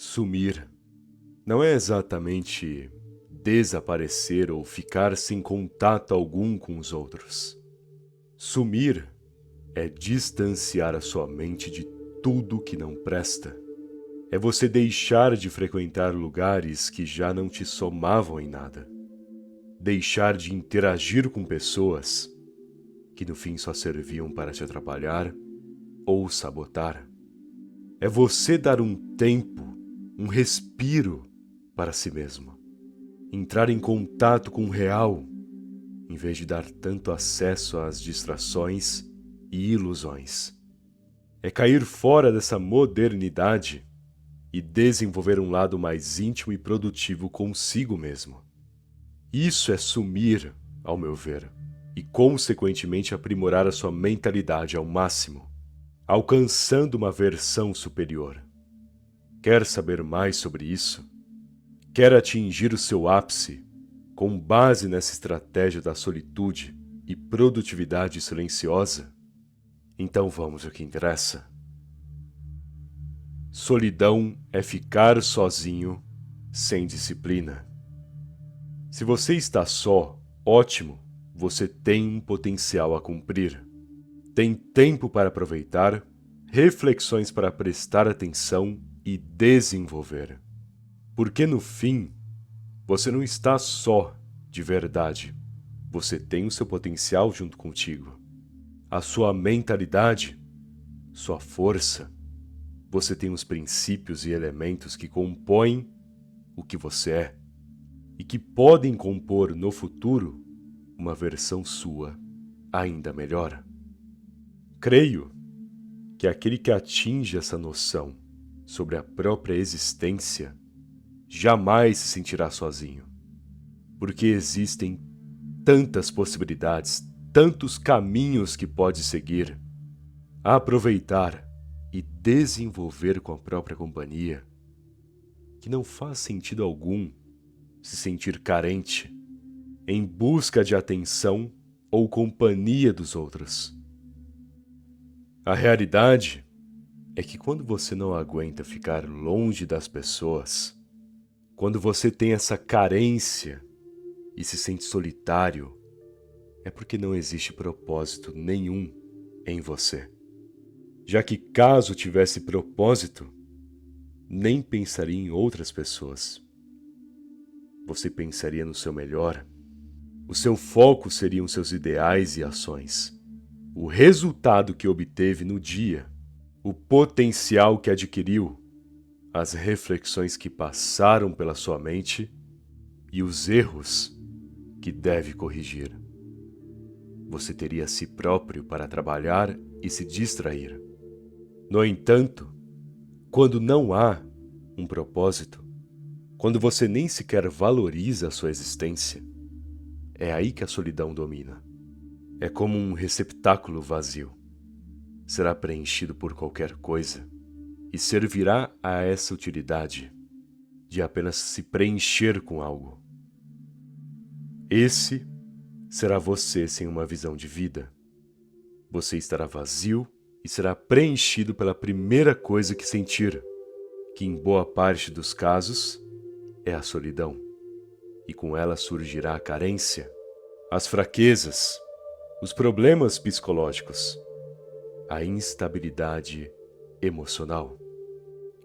Sumir não é exatamente desaparecer ou ficar sem contato algum com os outros. Sumir é distanciar a sua mente de tudo que não presta. É você deixar de frequentar lugares que já não te somavam em nada. Deixar de interagir com pessoas que no fim só serviam para te atrapalhar ou sabotar. É você dar um tempo, um respiro para si mesmo. Entrar em contato com o real, em vez de dar tanto acesso às distrações e ilusões. É cair fora dessa modernidade e desenvolver um lado mais íntimo e produtivo consigo mesmo. Isso é sumir, ao meu ver, e consequentemente aprimorar a sua mentalidade ao máximo, alcançando uma versão superior. Quer saber mais sobre isso? Quer atingir o seu ápice com base nessa estratégia da solitude e produtividade silenciosa? Então vamos ao que interessa. Solidão é ficar sozinho, sem disciplina. Se você está só, ótimo, você tem um potencial a cumprir. Tem tempo para aproveitar, reflexões para prestar atenção e desenvolver. Porque no fim, você não está só de verdade. Você tem o seu potencial junto contigo. A sua mentalidade, sua força. Você tem os princípios e elementos que compõem o que você é e que podem compor no futuro uma versão sua ainda melhor. Creio que aquele que atinge essa noção sobre a própria existência jamais se sentirá sozinho, porque existem tantas possibilidades, tantos caminhos que pode seguir, aproveitar e desenvolver com a própria companhia, que não faz sentido algum se sentir carente, em busca de atenção ou companhia dos outros. A realidade é que quando você não aguenta ficar longe das pessoas, quando você tem essa carência e se sente solitário, é porque não existe propósito nenhum em você. Já que caso tivesse propósito, nem pensaria em outras pessoas. Você pensaria no seu melhor. O seu foco seriam seus ideais e ações. O resultado que obteve no dia, o potencial que adquiriu, as reflexões que passaram pela sua mente e os erros que deve corrigir. Você teria a si próprio para trabalhar e se distrair. No entanto, quando não há um propósito, quando você nem sequer valoriza a sua existência, é aí que a solidão domina. É como um receptáculo vazio. Será preenchido por qualquer coisa e servirá a essa utilidade de apenas se preencher com algo. Esse será você sem uma visão de vida. Você estará vazio e será preenchido pela primeira coisa que sentir, que em boa parte dos casos é a solidão. E com ela surgirá a carência, as fraquezas, os problemas psicológicos, a instabilidade emocional.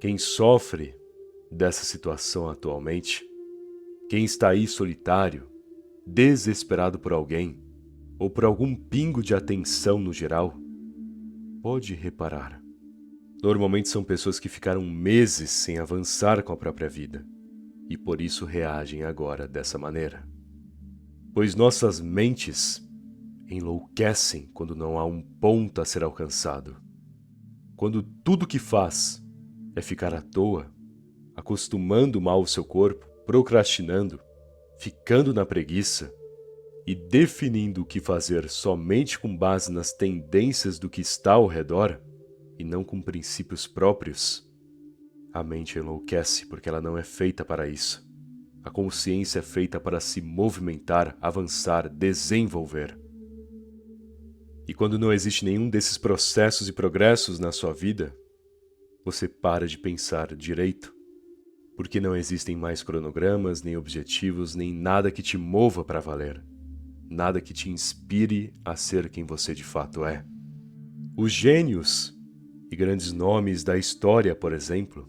Quem sofre dessa situação atualmente, quem está aí solitário, desesperado por alguém ou por algum pingo de atenção no geral, pode reparar. Normalmente são pessoas que ficaram meses sem avançar com a própria vida e por isso reagem agora dessa maneira. Pois nossas mentes enlouquecem quando não há um ponto a ser alcançado. Quando tudo que faz é ficar à toa, acostumando mal o seu corpo, procrastinando, ficando na preguiça e definindo o que fazer somente com base nas tendências do que está ao redor e não com princípios próprios, a mente enlouquece porque ela não é feita para isso. A consciência é feita para se movimentar, avançar, desenvolver. E quando não existe nenhum desses processos e progressos na sua vida, você para de pensar direito, Porque não existem mais cronogramas, nem objetivos, nem nada que te mova para valer. Nada que te inspire a ser quem você de fato é. Os gênios e grandes nomes da história, por exemplo,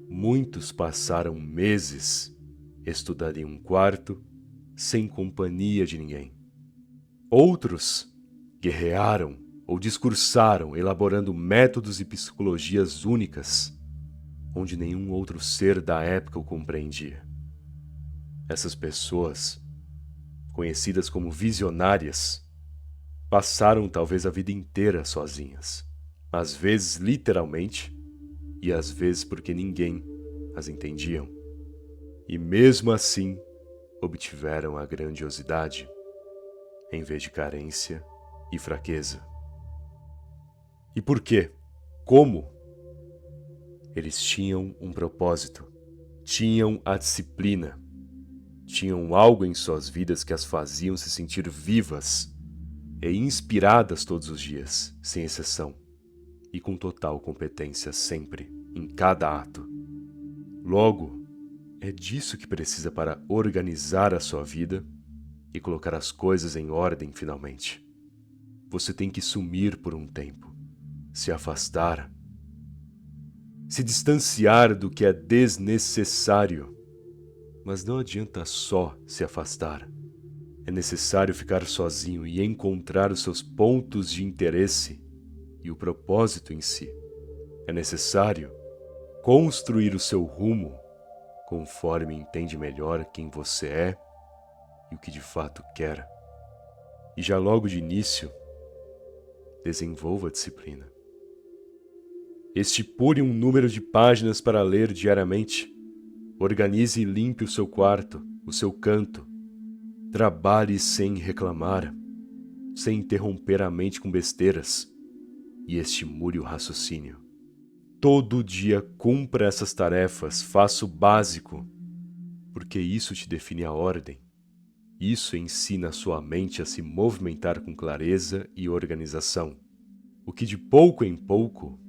muitos passaram meses estudando em um quarto, sem companhia de ninguém. Outros guerrearam ou discursaram, elaborando métodos e psicologias únicas, onde nenhum outro ser da época o compreendia. Essas pessoas, conhecidas como visionárias, passaram talvez a vida inteira sozinhas, às vezes literalmente, e às vezes porque ninguém as entendiam. E mesmo assim, obtiveram a grandiosidade, em vez de carência e fraqueza. E por quê? Como? Eles tinham um propósito, tinham a disciplina, tinham algo em suas vidas que as faziam se sentir vivas e inspiradas todos os dias, sem exceção, e com total competência sempre, em cada ato. Logo, é disso que precisa para organizar a sua vida e colocar as coisas em ordem finalmente. Você tem que sumir por um tempo, se afastar, se distanciar do que é desnecessário. Mas não adianta só se afastar. É necessário ficar sozinho e encontrar os seus pontos de interesse e o propósito em si. É necessário construir o seu rumo conforme entende melhor quem você é e o que de fato quer. E já logo de início, desenvolva a disciplina. Estipule um número de páginas para ler diariamente. Organize e limpe o seu quarto, o seu canto. Trabalhe sem reclamar, sem interromper a mente com besteiras, e estimule o raciocínio. Todo dia cumpra essas tarefas, faça o básico, porque isso te define a ordem. Isso ensina a sua mente a se movimentar com clareza e organização, o que de pouco em pouco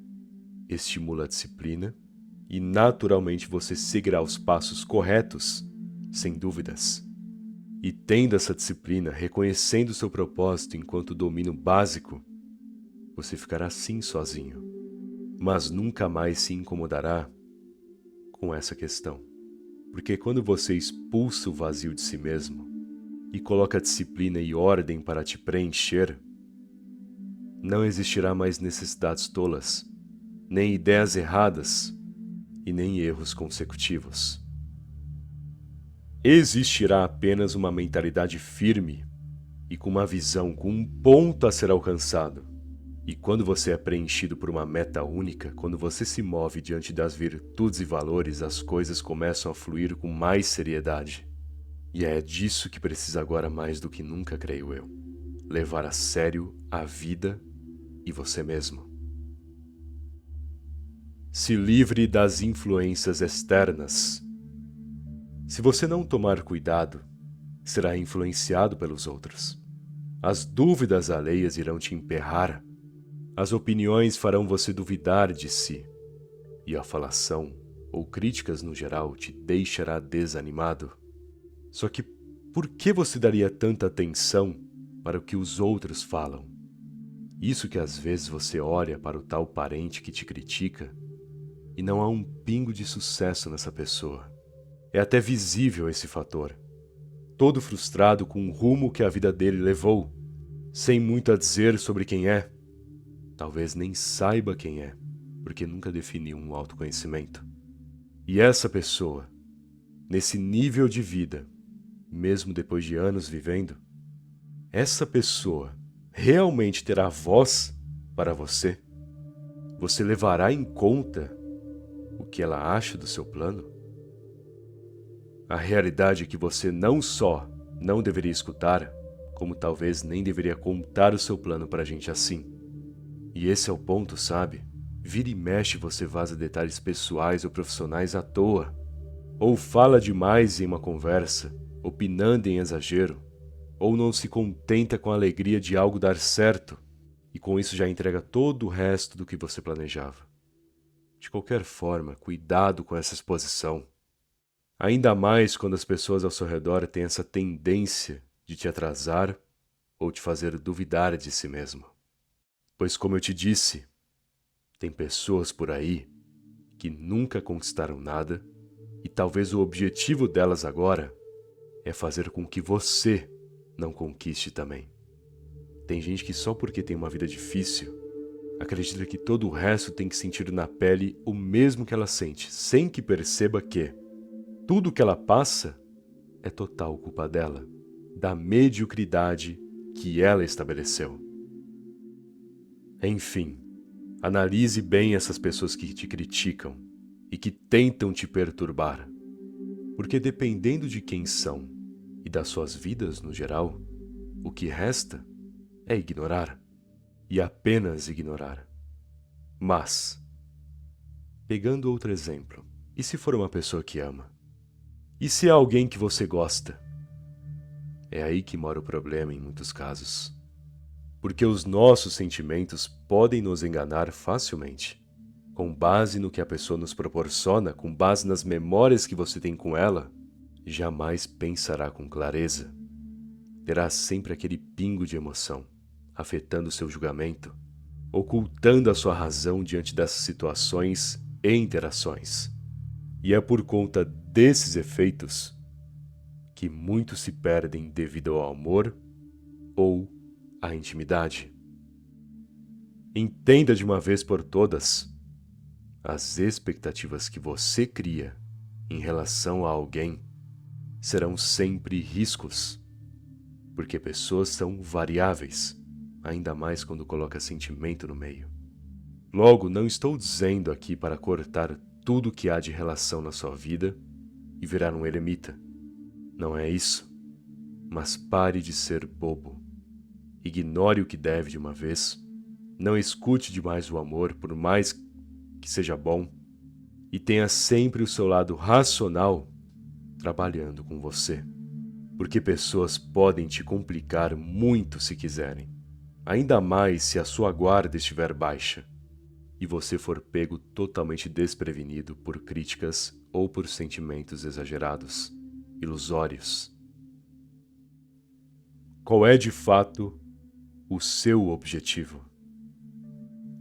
estimula a disciplina e naturalmente você seguirá os passos corretos, sem dúvidas. E tendo essa disciplina, reconhecendo seu propósito enquanto domínio básico, você ficará sim sozinho, mas nunca mais se incomodará com essa questão. Porque quando você expulsa o vazio de si mesmo e coloca disciplina e ordem para te preencher, não existirá mais necessidades tolas, nem ideias erradas e nem erros consecutivos. Existirá apenas uma mentalidade firme e com uma visão com um ponto a ser alcançado. E quando você é preenchido por uma meta única, quando você se move diante das virtudes e valores, as coisas começam a fluir com mais seriedade. E é disso que precisa agora mais do que nunca, creio eu. Levar a sério a vida e você mesmo. Se livre das influências externas. Se você não tomar cuidado, será influenciado pelos outros. As dúvidas alheias irão te emperrar. As opiniões farão você duvidar de si. E a falação, ou críticas no geral, te deixará desanimado. Só que por que você daria tanta atenção para o que os outros falam? Isso que às vezes você olha para o tal parente que te critica e não há um pingo de sucesso nessa pessoa. É até visível esse fator. Todo frustrado com o rumo que a vida dele levou, sem muito a dizer sobre quem é. Talvez nem saiba quem é, porque nunca definiu um autoconhecimento. E essa pessoa, nesse nível de vida, mesmo depois de anos vivendo, essa pessoa realmente terá voz para você? Você levará em conta o que ela acha do seu plano? A realidade é que você não só não deveria escutar, como talvez nem deveria contar o seu plano para gente assim. E esse é o ponto, sabe? Vira e mexe você vaza detalhes pessoais ou profissionais à toa. Ou fala demais em uma conversa, opinando em exagero. Ou não se contenta com a alegria de algo dar certo, e com isso já entrega todo o resto do que você planejava. De qualquer forma, cuidado com essa exposição. Ainda mais quando as pessoas ao seu redor têm essa tendência de te atrasar ou te fazer duvidar de si mesmo. Pois, como eu te disse, tem pessoas por aí que nunca conquistaram nada e talvez o objetivo delas agora é fazer com que você não conquiste também. Tem gente que só porque tem uma vida difícil acredita que todo o resto tem que sentir na pele o mesmo que ela sente, sem que perceba que tudo que ela passa é total culpa dela, da mediocridade que ela estabeleceu. Enfim, analise bem essas pessoas que te criticam e que tentam te perturbar, porque dependendo de quem são e das suas vidas no geral, o que resta é ignorar, e apenas ignorar. Mas, pegando outro exemplo, e se for uma pessoa que ama? E se é alguém que você gosta? É aí que mora o problema em muitos casos. Porque os nossos sentimentos podem nos enganar facilmente. Com base no que a pessoa nos proporciona, com base nas memórias que você tem com ela, jamais pensará com clareza. Terá sempre aquele pingo de emoção, afetando seu julgamento, ocultando a sua razão diante dessas situações e interações. E é por conta desses efeitos que muitos se perdem devido ao amor ou à intimidade. Entenda de uma vez por todas, as expectativas que você cria em relação a alguém serão sempre riscos, porque pessoas são variáveis, ainda mais quando coloca sentimento no meio. Logo, não estou dizendo aqui para cortar tudo que há de relação na sua vida e virar um eremita. Não é isso. Mas pare de ser bobo. Ignore o que deve de uma vez. Não escute demais o amor, por mais que seja bom. E tenha sempre o seu lado racional trabalhando com você. Porque pessoas podem te complicar muito se quiserem. Ainda mais se a sua guarda estiver baixa e você for pego totalmente desprevenido por críticas ou por sentimentos exagerados, ilusórios. Qual é de fato o seu objetivo?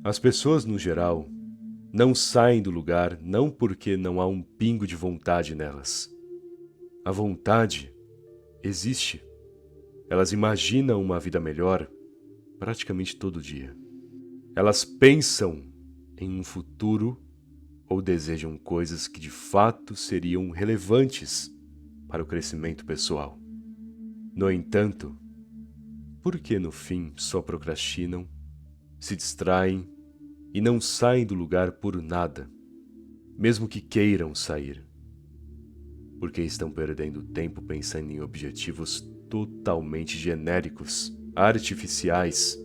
As pessoas, no geral, não saem do lugar não porque não há um pingo de vontade nelas. A vontade existe. Elas imaginam uma vida melhor praticamente todo dia. Elas pensam em um futuro ou desejam coisas que de fato seriam relevantes para o crescimento pessoal. No entanto, por que no fim só procrastinam, se distraem e não saem do lugar por nada, mesmo que queiram sair? Porque estão perdendo tempo pensando em objetivos totalmente genéricos, artificiais,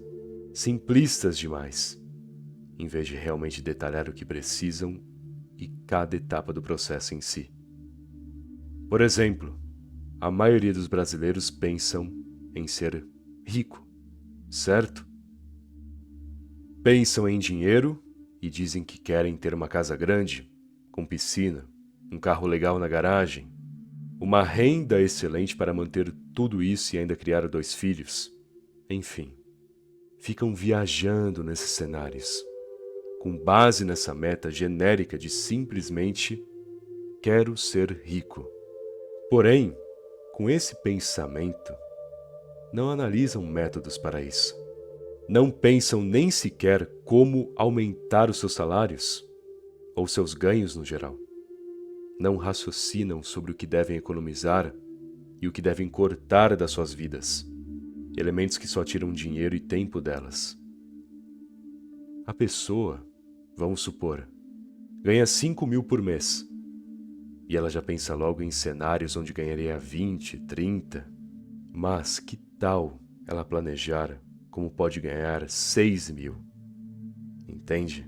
simplistas demais, em vez de realmente detalhar o que precisam e cada etapa do processo em si. Por exemplo, a maioria dos brasileiros pensam em ser rico, certo? Pensam em dinheiro e dizem que querem ter uma casa grande, com piscina, um carro legal na garagem, uma renda excelente para manter tudo isso e ainda criar 2 filhos. Enfim, ficam viajando nesses cenários, com base nessa meta genérica de simplesmente quero ser rico. Porém, com esse pensamento, não analisam métodos para isso. Não pensam nem sequer como aumentar os seus salários ou seus ganhos no geral. Não raciocinam sobre o que devem economizar e o que devem cortar das suas vidas, elementos que só tiram dinheiro e tempo delas. A pessoa, vamos supor, ganha 5.000 por mês e ela já pensa logo em cenários onde ganharia 20, 30. Mas que tal ela planejar como pode ganhar 6.000? Entende?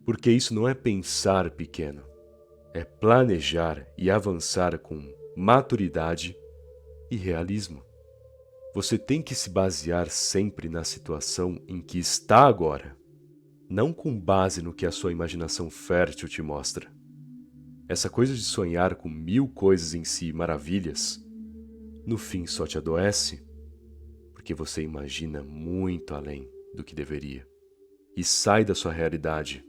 Porque isso não é pensar pequeno, é planejar e avançar com maturidade e realismo. Você tem que se basear sempre na situação em que está agora. não com base no que a sua imaginação fértil te mostra. Essa coisa de sonhar com 1000 coisas em si maravilhas, no fim só te adoece, porque você imagina muito além do que deveria e sai da sua realidade,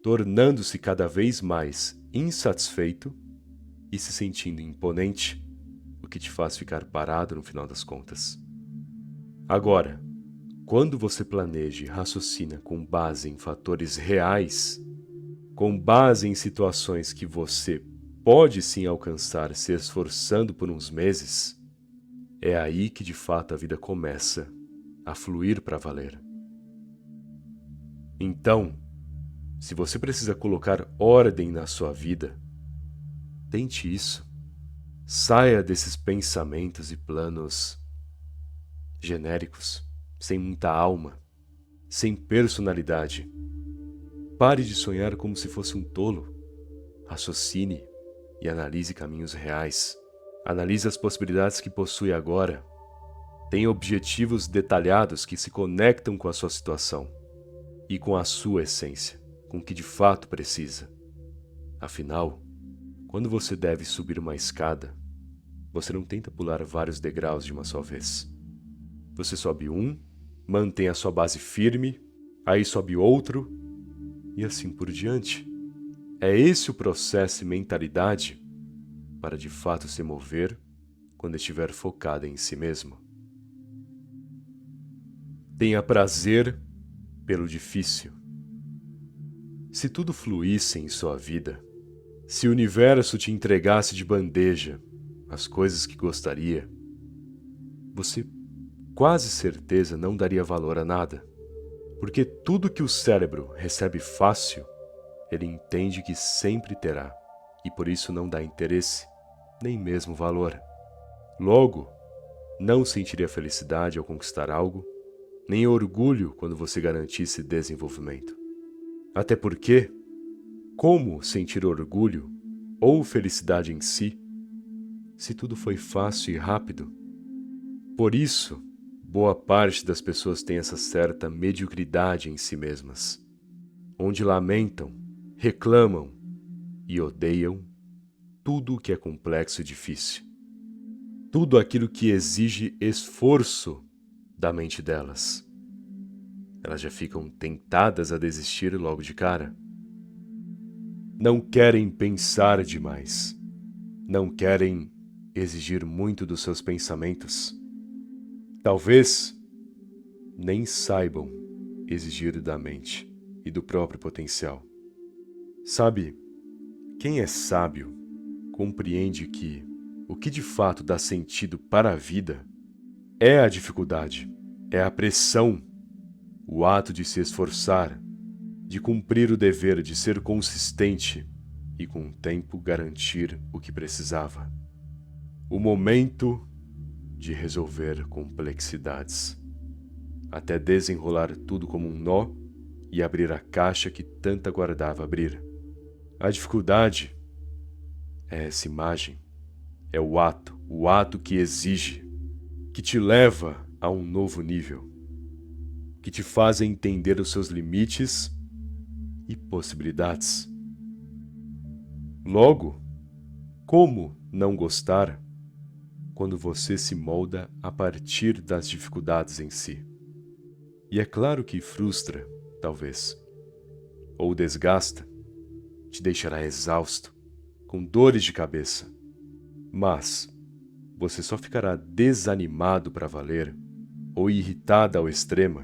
tornando-se cada vez mais insatisfeito e se sentindo imponente, o que te faz ficar parado no final das contas. Agora, quando você planeja e raciocina com base em fatores reais, com base em situações que você pode sim alcançar se esforçando por uns meses, é aí que de fato a vida começa a fluir para valer. Então, se você precisa colocar ordem na sua vida, tente isso. Saia desses pensamentos e planos genéricos, sem muita alma, sem personalidade. Pare de sonhar como se fosse um tolo. Raciocine e analise caminhos reais. Analise as possibilidades que possui agora. Tenha objetivos detalhados que se conectam com a sua situação e com a sua essência, com o que de fato precisa. Afinal, quando você deve subir uma escada, você não tenta pular vários degraus de uma só vez. Você sobe um, mantém a sua base firme, aí sobe outro, e assim por diante. É esse o processo e mentalidade para de fato se mover quando estiver focada em si mesmo. Tenha prazer pelo difícil. Se tudo fluísse em sua vida, se o universo te entregasse de bandeja as coisas que gostaria, você quase certeza não daria valor a nada, porque tudo que o cérebro recebe fácil, ele entende que sempre terá, e por isso não dá interesse, nem mesmo valor. Logo, não sentiria felicidade ao conquistar algo, nem orgulho quando você garantisse desenvolvimento. Até porque, como sentir orgulho ou felicidade em si, se tudo foi fácil e rápido? Por isso, boa parte das pessoas tem essa certa mediocridade em si mesmas, onde lamentam, reclamam e odeiam tudo o que é complexo e difícil. Tudo aquilo que exige esforço da mente delas. Elas já ficam tentadas a desistir logo de cara. Não querem pensar demais. Não querem exigir muito dos seus pensamentos. Talvez nem saibam exigir da mente e do próprio potencial. Sabe, quem é sábio compreende que o que de fato dá sentido para a vida é a dificuldade, é a pressão, o ato de se esforçar, de cumprir o dever de ser consistente e com o tempo garantir o que precisava. O momento de resolver complexidades, até desenrolar tudo como um nó e abrir a caixa que tanto aguardava abrir. A dificuldade é essa imagem, é o ato que exige, que te leva a um novo nível, que te faz entender os seus limites e possibilidades. Logo, como não gostar quando você se molda a partir das dificuldades em si? E é claro que frustra, talvez, ou desgasta, te deixará exausto, com dores de cabeça. Mas você só ficará desanimado para valer ou irritado ao extremo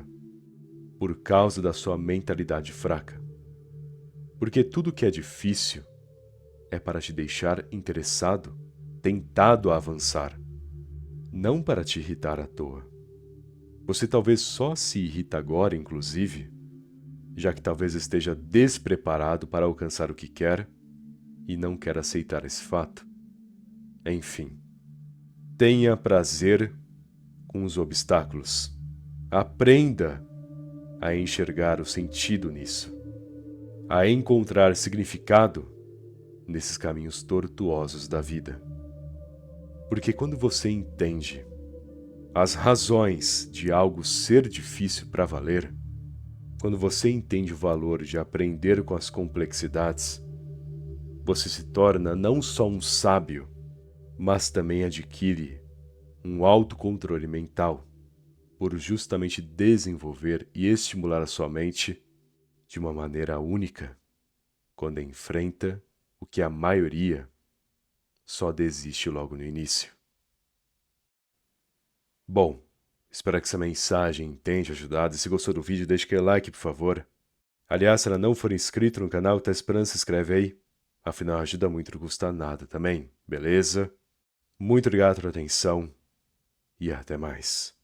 por causa da sua mentalidade fraca. Porque tudo que é difícil é para te deixar interessado, tentado a avançar, não para te irritar à toa. Você talvez só se irrita agora, inclusive, já que talvez esteja despreparado para alcançar o que quer e não quer aceitar esse fato. Enfim, tenha prazer com os obstáculos. Aprenda a enxergar o sentido nisso, a encontrar significado nesses caminhos tortuosos da vida. Porque quando você entende as razões de algo ser difícil para valer, Quando você entende o valor de aprender com as complexidades, você se torna não só um sábio, mas também adquire um autocontrole mental por justamente desenvolver e estimular a sua mente de uma maneira única quando enfrenta o que a maioria só desiste logo no início. Bom, espero que essa mensagem tenha te ajudado. E se gostou do vídeo, deixe aquele like, por favor. Aliás, se ainda não for inscrito no canal, tá esperando, se inscreve aí. Afinal, ajuda muito, não custa nada também, beleza? Muito obrigado pela atenção e até mais.